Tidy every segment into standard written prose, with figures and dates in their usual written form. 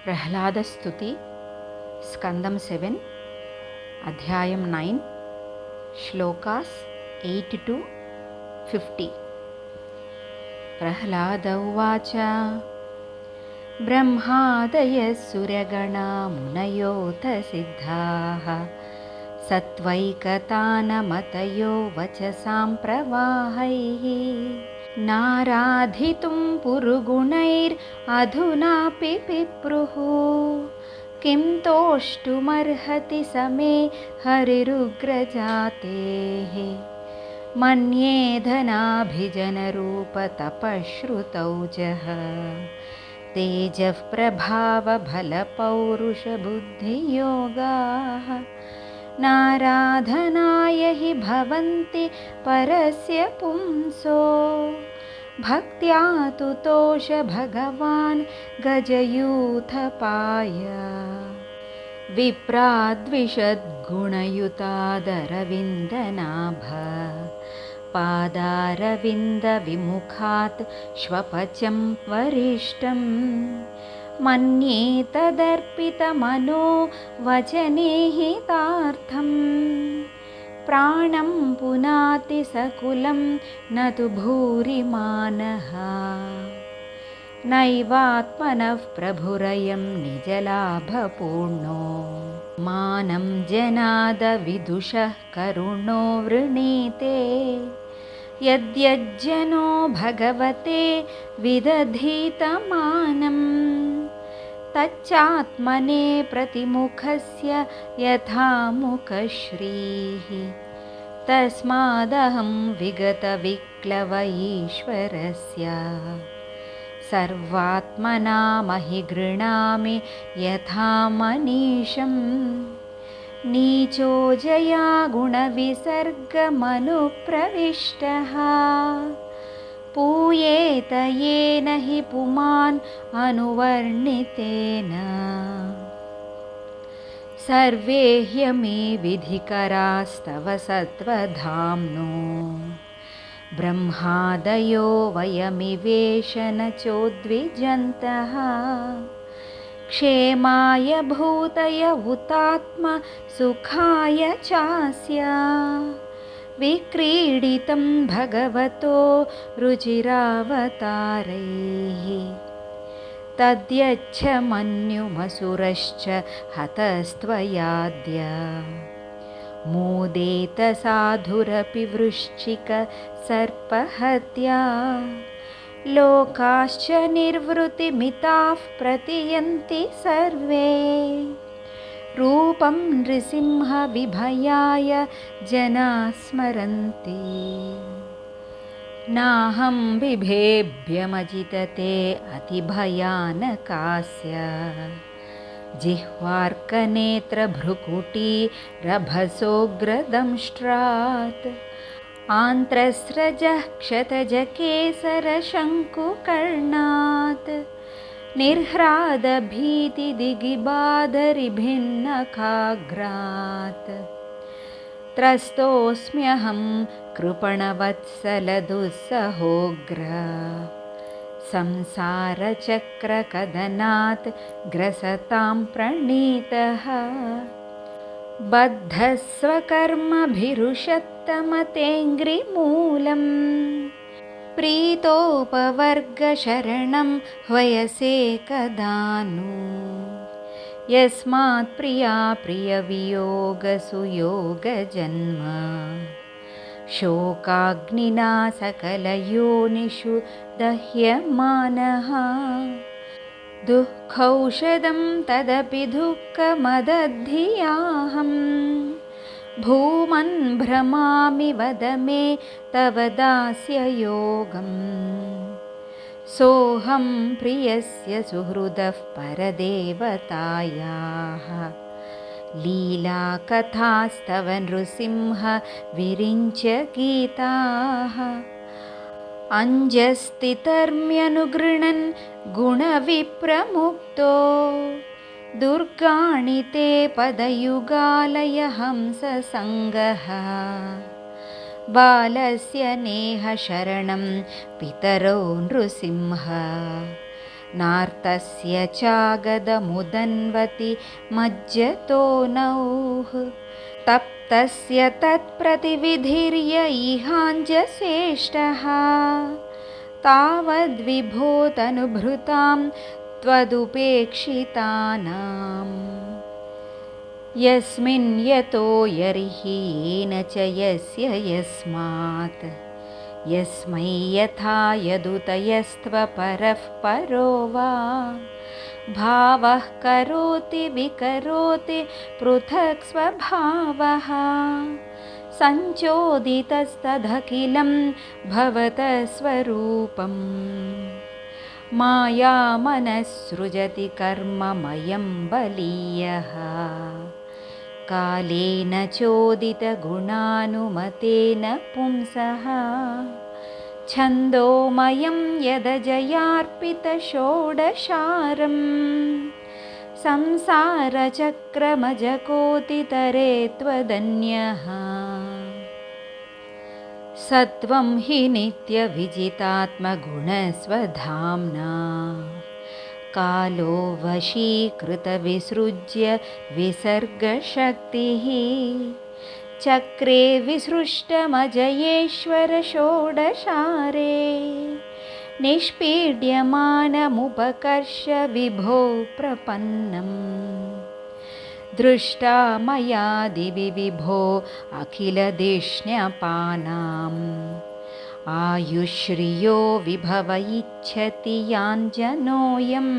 प्रह्लादस्तुति स्कन्दं 7 अध्यायं 9 श्लोकास् 8 to 50। प्रह्लाद उवाच ब्रह्मादयः सुरगणा मुनयोऽथ सिद्धाः सत्त्वैकतानमतयो वचसां प्रवाहैः नाराधितुं पुरुगुणैरधुनापि पिप्रुः किं तोष्टुमर्हति समे हरिरुग्रजातेः मन्ये धनाभिजनरूपतपश्रुतौजः तेजः प्रभावबलपौरुषबुद्धियोगाः नाराधनाय हि भवन्ति परस्य पुंसो भक्त्या तु तोष भगवान् गजयूथपाय विप्राद्विषद्गुणयुतादरविन्दनाभ पादारविन्दविमुखात् श्वपचं वरिष्ठं मन्ये तदर्पितमनो वचने हितार्थं प्राणं पुनाति सकुलं न तु भूरिमानः नैवात्मनः प्रभुरयं निजलाभपूर्णो मानं जनादविदुषः करुणो वृणीते यद्यज्जनो भगवते विदधीतमानम् तच्चात्मने प्रतिमुखस्य यथा मुखश्रीः तस्मादहं विगतविक्लव ईश्वरस्य सर्वात्मना महि गृह्णामि यथा मनीषं नीचो जया गुणविसर्गमनुप्रविष्टः पूयेत येन हि पुमान् अनुवर्णितेन सर्वे ह्यमी विधिकरास्तव सत्त्वधाम्नो ब्रह्मादयो वयमिवेश न चोद्विजन्तः क्षेमाय भूतय हुतात्म सुखाय चास्य विक्रीडितं भगवतो रुचिरावतारैः तद्यच्छ मन्युमसुरश्च हतस्त्वयाद्य मोदेत साधुरपि वृश्चिक सर्पहत्या लोकाश्च निर्वृतिमिताः प्रतीयन्ति सर्वे रूपं नृसिंहविभयाय जनाः स्मरन्ति नाहं बिभेभ्यमजितते अतिभयानकास्य जिह्वार्कनेत्रभ्रुकुटीरभसोग्रदंष्ट्रात् आन्त्रस्रजः क्षतजकेसरशङ्कुकर्णात् निर्ह्रादभीतिदिगिबाधरिभिन्नखाग्रात् त्रस्तोऽस्म्यहं कृपणवत्सलदुस्सहोग्र संसारचक्रकदनात् ग्रसतां प्रणीतः बद्धः स्वकर्मभिरुषत्तमतेऽङ्घ्रिमूलम् प्रीतोपवर्गशरणं ह्वयसे कदा नु यस्मात् प्रिया प्रियवियोगसुयोगजन्म शोकाग्निना सकलयोनिषु दह्यमानः दुःखौषधं तदपि दुःखमदधियाहं भूमन् भ्रमामि वद मे तव दास्ययोगम् सोऽहं प्रियस्य सुहृदः परदेवतायाः लीलाकथास्तव नृसिंह विरिञ्च गीताः अञ्जस्तितर्म्यनुगृह्णन् गुणविप्रमुक्तो दुर्गाणि ते पदयुगालय हंससङ्गः बालस्य नेह शरणं पितरो नृसिंह नार्तस्य चागदमुदन्वति मज्जतो नौः तप्तस्य तत्प्रतिविधिर्य इहाञ्जसेष्टः तावद्विभो तनुभृतां त्वदुपेक्षितानाम् यस्मिन् यतो यर्हि येन च यस्य यस्मात् यस्मै यथा यदुतयस्त्वपरः परो वा भावः करोति विकरोति पृथक् स्वभावः सञ्चोदितस्तदखिलं भवतः स्वरूपम् मायामनःसृजति कर्ममयं बलीयः कालेन चोदितगुणानुमतेन पुंसः छन्दोमयं यदजयार्पितषोडशारम् संसारचक्रमजकोतितरे त्वदन्यः सत्वं हि नित्यविजितात्मगुणस्वधाम्ना कालो वशीकृतविसृज्य विसर्गशक्तिः चक्रे विसृष्टमजयेश्वर षोडशारे निष्पीड्यमानमुपकर्ष विभो प्रपन्नम् दृष्टा मया दिवि विभो अखिलधिष्ण्यपानाम् आयुश्रियो विभव इच्छति याञ्जनोऽयम्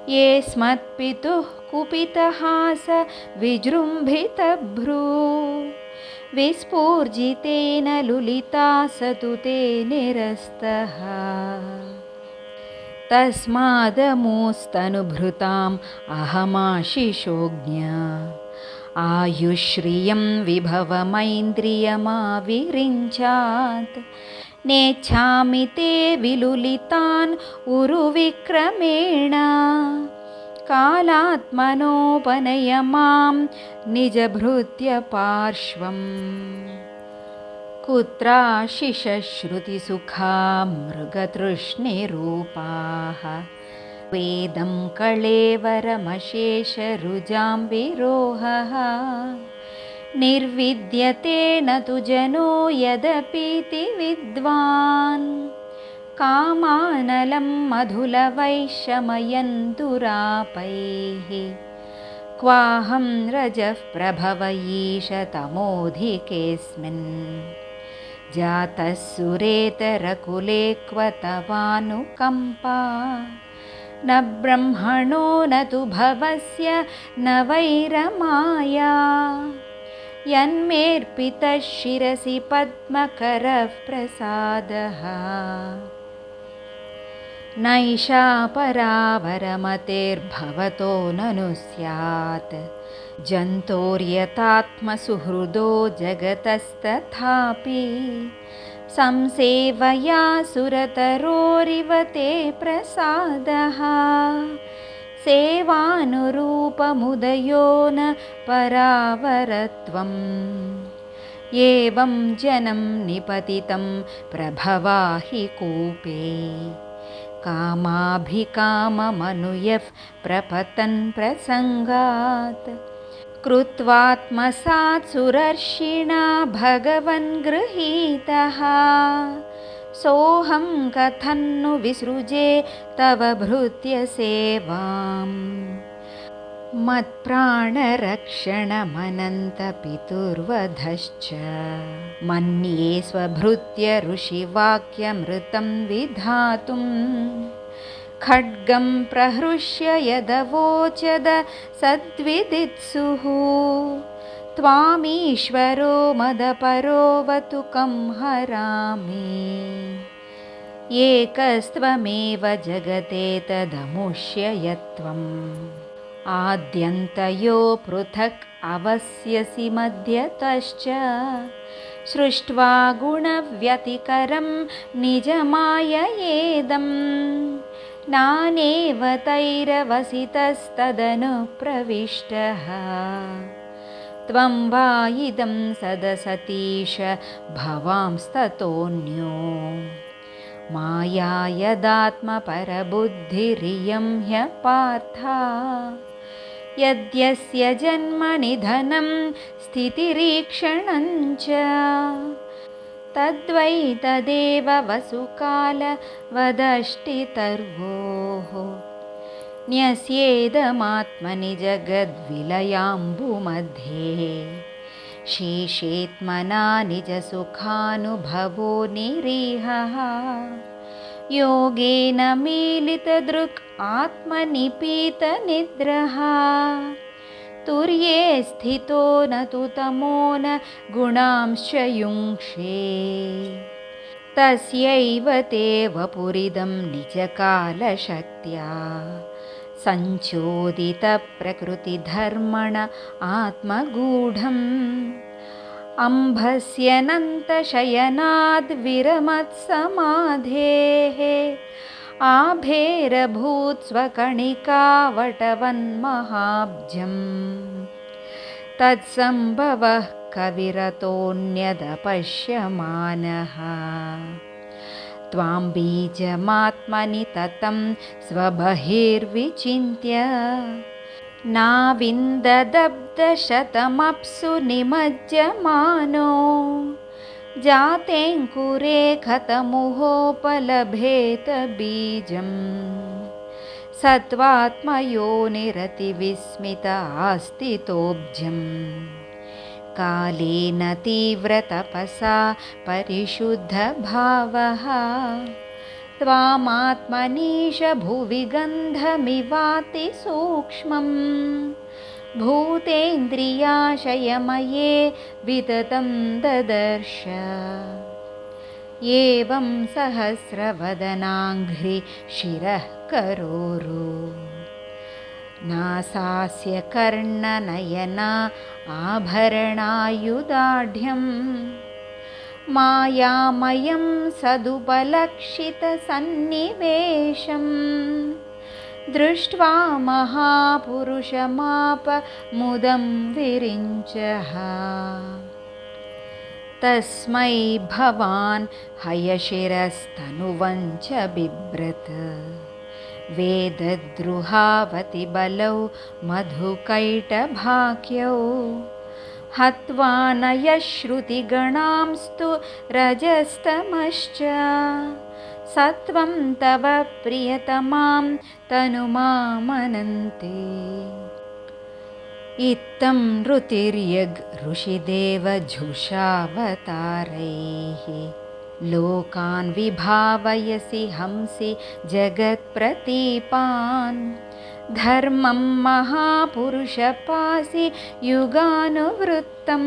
ये स्मत्पितुः कुपितहास विजृम्भितभ्रू विस्फूर्जितेन लुलिता स तु ते निरस्तः तस्मादमुस्तनुभृताम् अहमाशिषोऽज्ञ आयुश्रियं विभवमैन्द्रियमाविरिञ्चात् नेच्छामि ते विलुलितान् उरुविक्रमेण कालात्मनोपनय मां निजभृत्य पार्श्वम् कुत्राशिषश्रुतिसुखा मृगतृष्णिरूपाः वेदं कळेवरमशेषरुजां विरोहः निर्विद्यते न तु जनो यदपीति विद्वान् कामानलं मधुलवैश्यमयन् दुरापैः क्वाहं रजः प्रभव ईश तमोऽधिकेऽस्मिन् जातः सुरेतरकुले क्व तवानुकम्पा न ब्रह्मणो न तु भवस्य न वैरमाया यन्मेऽर्पितः शिरसि पद्मकरः प्रसादः नैषा परावरमतेर्भवतो ननु स्यात् जन्तोर्यतात्मसुहृदो जगतस्तथापि संसेवया सुरतरोरिव ते प्रसादः सेवानुरूपमुदयो न परावरत्वम् एवं जनं निपतितं प्रभवा हि कूपे कामाभिकाममनुयः प्रपतन् प्रसङ्गात् कृत्वात्मसात् सुरर्षिणा भगवन् गृहीतः सोऽहं कथन्नु विसृजे तव भृत्य सेवाम् मत्प्राणरक्षणमनन्तपितुर्वधश्च मन्ये स्वभृत्य ऋषिवाक्यमृतं विधातुम् खड्गं प्रहृष्य यदवोचद सद्विदित्सुः त्वामीश्वरो मदपरोऽवतु कं हरामि एकस्त्वमेव जगते तदमुष्य यत्त्वम् आद्यन्तयो पृथक् अवस्यसि मध्यतश्च सृष्ट्वा गुणव्यतिकरं निजमाययेदम् नानेव तैरवसितस्तदनुप्रविष्टः त्वं वा इदं सदसतीश भवांस्ततोऽन्यो माया यदात्मपरबुद्धिरियं ह्यपार्था यद्यस्य जन्मनिधनं स्थितिरीक्षणं च तद्वै तदेव वसुकालवदष्टितर्वोः न्यस्येदमात्मनि जगद्विलयाम्बुमध्ये शेषेत्मना निजसुखानुभवो निरीहः योगेन मीलितदृक् आत्मनिपीतनिद्रः तुर्ये स्थितो न तु तमो न गुणांश्च युङ्क्षे तस्यैव ते वपुरिदं निजकालशक्त्या सञ्चोदितप्रकृतिधर्मण आत्मगूढम् अम्भस्यनन्तशयनाद्विरमत्समाधेः आभेरभूत् स्वकणिकावटवन्महाब्जम् तत्सम्भवः कविरतोऽन्यदपश्यमानः त्वां बीजमात्मनि ततं स्वबहिर्विचिन्त्य नाविन्ददब्धशतमप्सु निमज्जमानो जातेऽङ्कुरे कथमुहोपलभेत बीजम् सत्त्वात्मयोनिरतिविस्मित आस्थितोऽब्जम् कालेन तीव्रतपसा परिशुद्धभावः त्वामात्मनीश भुवि गन्धमिवाति सूक्ष्मं भूतेन्द्रियाशयमये विततं ददर्श एवं सहस्रवदनाङ्घ्रि शिरः करोरु नासास्य कर्णनयना आभरणायुधाढ्यम् मायामयं सदुपलक्षितसन्निवेशम् दृष्ट्वा महापुरुषमाप मुदं विरिञ्चः तस्मै भवान् हयशिरस्तनुवञ्च बिभ्रत् वेदद्रुहावति बलौ मधुकैटभाख्यौ हत्वा नयश्रुतिगणांस्तु रजस्तमश्च सत्वं तव प्रियतमां तनुमामनन्ते इत्थं ऋतिर्यग् ऋषिदेवझुषावतारैः लोकान् विभावयसि हंसि जगत्प्रतीपान् धर्मं महापुरुषपासि युगानुवृत्तं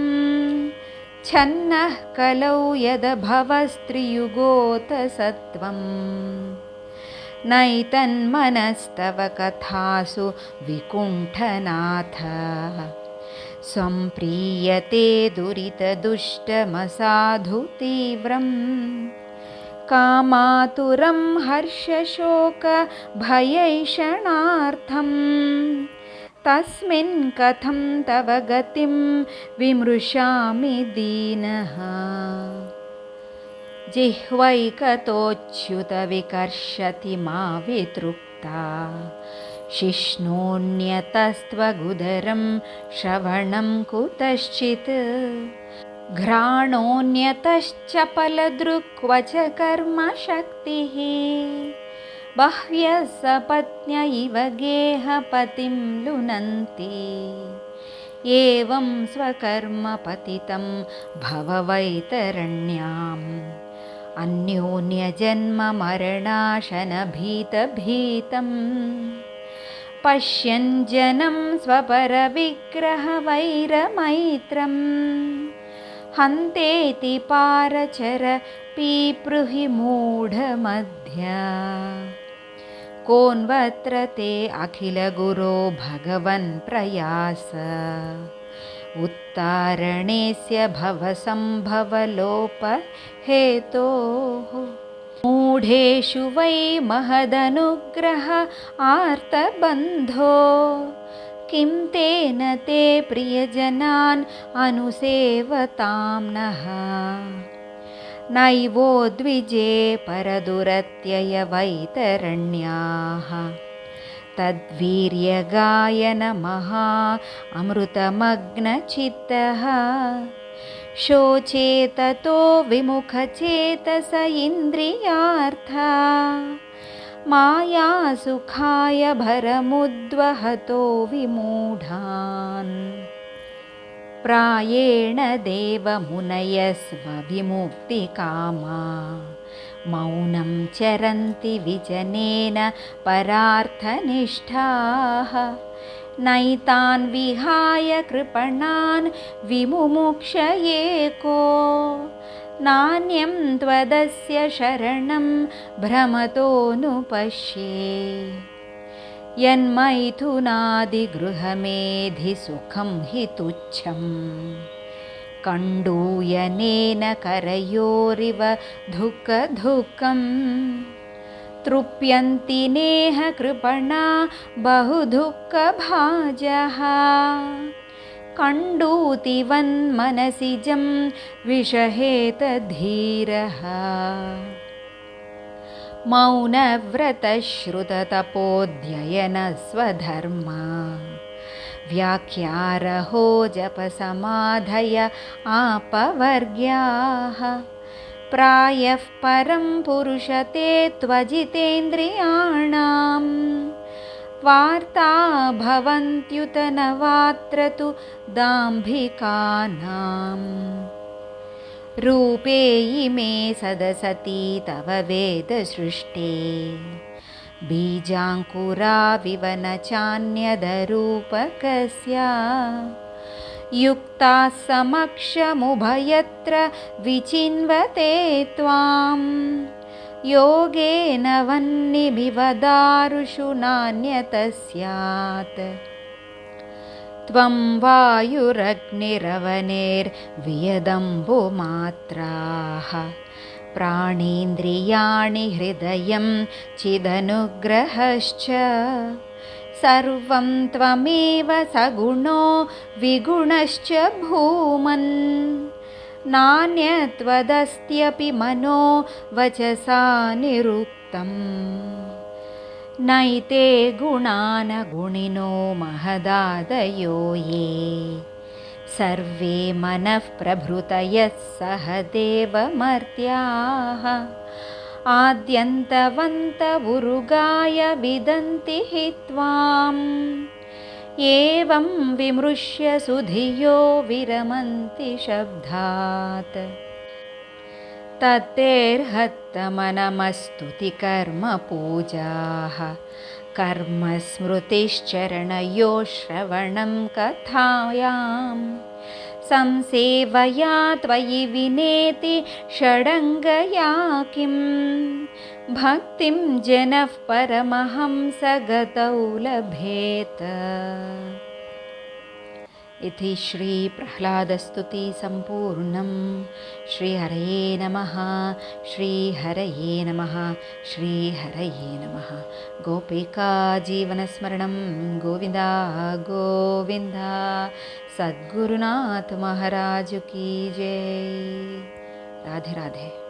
छन्नः कलौ यदभवस्त्रियुगोतसत्त्वम् नैतन्मनस्तव कथासु विकुण्ठनाथ सम्प्रीयते दुरितदुष्टमसाधु तीव्रम् कामातुरं हर्षशोकभयैषणार्थं तस्मिन् कथं तव गतिं विमृशामि दीनः जिह्वैकतोच्युतविकर्षति मा वितृप्ता शिष्णोऽन्यतस्त्वगुदरं श्रवणं कुतश्चित् घ्राणोऽन्यतश्चपलदृक् च कर्मशक्तिः बह्व्यः सपत्न्य इव गेहपतिं लुनन्ति एवं स्वकर्मपतितं भववैतरण्याम् अन्योन्यजन्ममरणाशनभीतभीतम् पश्यन् जनं स्वपरविग्रहवैरमैत्रम् हन्तेति पारचर पीप्रुहि मूढमध्या कोन्वत्र ते अखिलगुरो भगवन् प्रयास उत्तारणेस्य भवसम्भवलोपहेतोः मूढेषु वै महदनुग्रह आर्तबन्धो किं तेन ते प्रियजनान् अनुसेवतां नः नैवोद्विजे परदुरत्ययवैतरण्याः तद्वीर्यगायनमहा अमृतमग्नचित्तः शोचेततो विमुखचेतस इन्द्रियार्था मायासुखाय भरमुद्वहतो विमूढान् प्रायेण देवमुनयस्वविमुक्तिकामा मौनं चरन्ति विजनेन परार्थनिष्ठाः नैतान् विहाय कृपणान् विमुमुक्षये को नान्यं त्वदस्य शरणं भ्रमतोऽनुपश्ये यन्मैथुनादिगृहमेधिसुखं हि तुच्छं कण्डूयनेन करयोरिव धुक्कं तृप्यन्ति नेह कृपणा बहुदुःखभाजः कण्डूतिवन्मनसिजं विषहेतधीरः मौनव्रतश्रुततपोध्ययनस्वधर्मा व्याख्यारहो जपसमाधय आपवर्ग्याः प्रायः परं पुरुषते त्वजितेन्द्रियाणां वार्ता भवन्त्युत न वात्र तु दाम्भिकानाम् रूपे इमे सदसति तव वेदसृष्टे बीजाङ्कुराविव न चान्यदरूपकस्य युक्ताः समक्षमुभयत्र विचिन्वते त्वां योगेन वह्निमिव दारुषु नान्यतस्यात् त्वं वायुरग्निरवनेर्वियदम्बुमात्राः प्राणेन्द्रियाणि हृदयं चिदनुग्रहश्च सर्वं त्वमेव सगुणो विगुणश्च भूमन् नान्यत्वदस्त्यपि मनो वचसा निरुक्तम् नैते गुणान् गुणिनो महदादयो ये सर्वे मनः प्रभृतयः सह देवमर्त्याः आद्यन्तवन्त उरुगाय विदन्ति हि त्वाम् एवं विमृश्य सुधियो विरमन्ति शब्दात् तत्तेऽर्हत्तमनमस्तुतिकर्मपूजाः कर्मस्मृतिश्चरणयो श्रवणं कथायां संसेवया त्वयि विनेति षडङ्गया किं भक्तिं जनः परमहंसगतौ लभेत। इति श्रीप्रह्लादस्तुति सम्पूर्णं। श्रीहरये नमः। श्रीहरये नमः। श्रीहरये नमः। गोपिका जीवनस्मरणं गोविन्दा गोविन्दा। सद्गुरुनाथ महाराज की जय। राधे राधे।